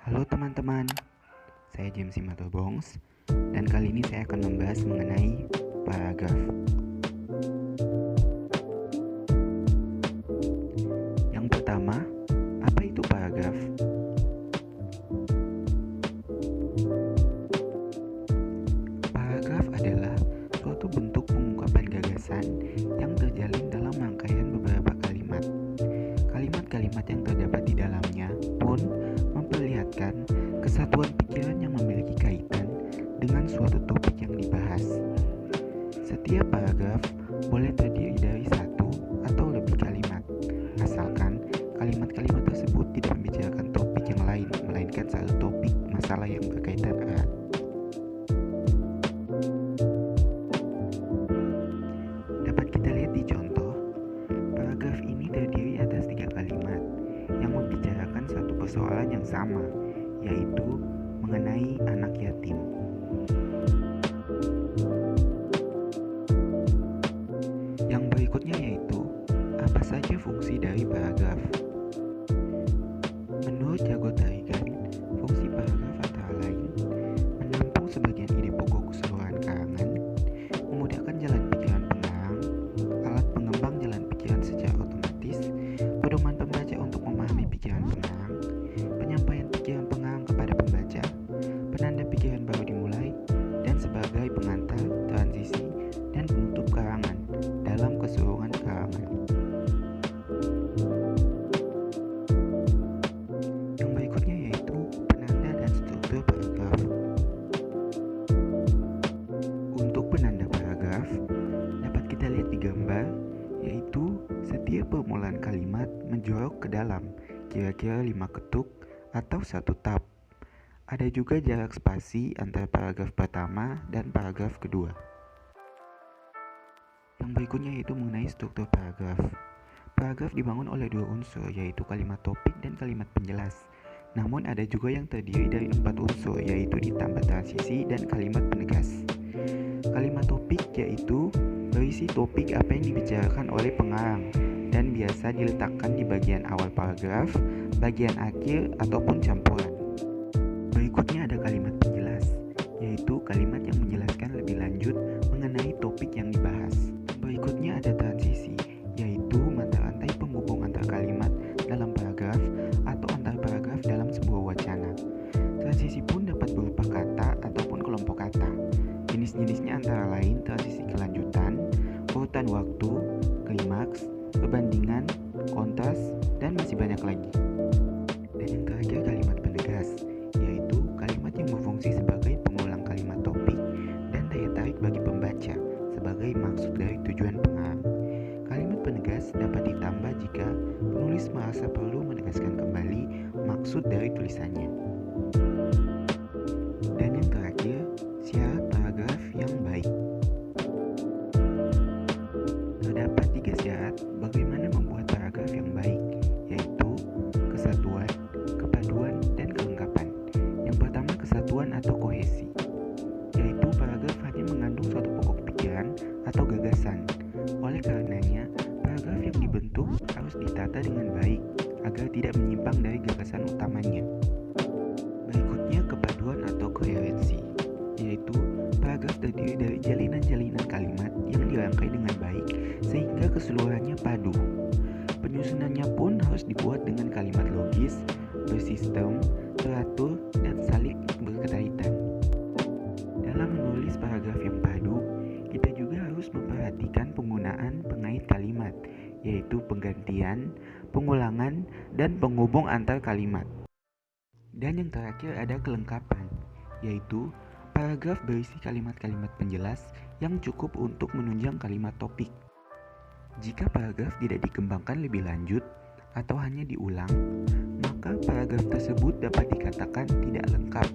Halo teman-teman, saya James Simatobongs dan kali ini saya akan membahas mengenai paragraf. Yang pertama, apa itu paragraf? Paragraf adalah suatu bentuk pengungkapan gagasan yang terjalin dalam rangkaian beberapa kalimat. Kalimat-kalimat yang terdapat di dalamnya pun memperlihatkan kesatuan pikiran yang memiliki kaitan dengan suatu topik yang dibahas. Setiap paragraf boleh terdiri dari satu atau lebih kalimat, asalkan kalimat-kalimat tersebut tidak membicarakan topik yang lain, melainkan satu topik masalah yang berkaitan erat. Dapat kita lihat di contoh, paragraf ini terdiri atas 3 kalimat yang membicarakan satu persoalan yang sama, yaitu mengenai anak yatim. Yang berikutnya yaitu, apa saja fungsi dari paragraf? Menurut Jago Tarigan, fungsi paragraf antara lain menampung sebagian ide pokok keseluruhan karangan, memudahkan jalan pikiran pengarang, alat pengembang jalan pikiran secara otomatis, pedoman pembaca untuk memahami pikiran pengarang, penyampaian pikiran pengarang kepada pembaca, penanda pikiran baru dimulai, dan sebagai pengantar, transisi, dan penutup karangan dalam keseluruhan karangan. Yang berikutnya yaitu penanda dan struktur paragraf. Untuk penanda paragraf, dapat kita lihat di gambar, yaitu setiap permulaan kalimat menjorok ke dalam, kira-kira 5 ketuk atau 1 tab. Ada juga jarak spasi antara paragraf pertama dan paragraf kedua. Yang berikutnya yaitu mengenai struktur paragraf. Paragraf dibangun oleh 2 unsur, yaitu kalimat topik dan kalimat penjelas. Namun ada juga yang terdiri dari 4 unsur, yaitu ditambah transisi dan kalimat penegas. Kalimat topik yaitu berisi topik apa yang dibicarakan oleh pengarang dan biasa diletakkan di bagian awal paragraf, bagian akhir, ataupun campuran. Berikutnya ada kalimat penjelas, yaitu kalimat yang menjelaskan lebih lanjut mengenai topik yang dibahas. Berikutnya ada transisi, yaitu mata rantai penghubung antar kalimat dalam paragraf atau antar paragraf dalam sebuah wacana. Transisi pun dapat berupa kata ataupun kelompok kata. Jenis-jenisnya antara lain transisi kelanjutan, urutan waktu, klimaks, perbandingan, kontras, dan masih banyak lagi. Dan yang terakhir kalimat penegas, yaitu kalimat yang berfungsi sebagai pengulang kalimat topik dan daya tarik bagi pembaca sebagai maksud dari tujuan pengarang. Kalimat penegas dapat ditambah jika penulis merasa perlu menegaskan kembali maksud dari tulisannya. Dan yang terakhir, syarat paragraf yang baik. Terdapat 3 syarat bagaimana membuat paragraf yang baik, yaitu kesatuan, kepaduan, dan kelengkapan. Yang pertama, kesatuan atau kohesi, yaitu paragraf hanya mengandung suatu pokok pikiran atau gagasan. Oleh karenanya, paragraf yang dibentuk harus ditata dengan baik agar tidak menyimpang dari gagasan utamanya. Berikutnya, kepaduan atau koherensi, yaitu paragraf terdiri dari jalinan-jalinan kalimat yang dirangkai dengan baik sehingga keseluruhannya padu. Penyusunannya pun harus dibuat dengan kalimat logis, bersistem, teratur, dan saling berkaitan. Dalam menulis paragraf yang padu, kita juga harus memperhatikan penggunaan pengait kalimat, yaitu penggantian, pengulangan, dan penghubung antar kalimat. Dan yang terakhir ada kelengkapan, yaitu paragraf berisi kalimat-kalimat penjelas yang cukup untuk menunjang kalimat topik. Jika paragraf tidak dikembangkan lebih lanjut atau hanya diulang, maka paragraf tersebut dapat dikatakan tidak lengkap.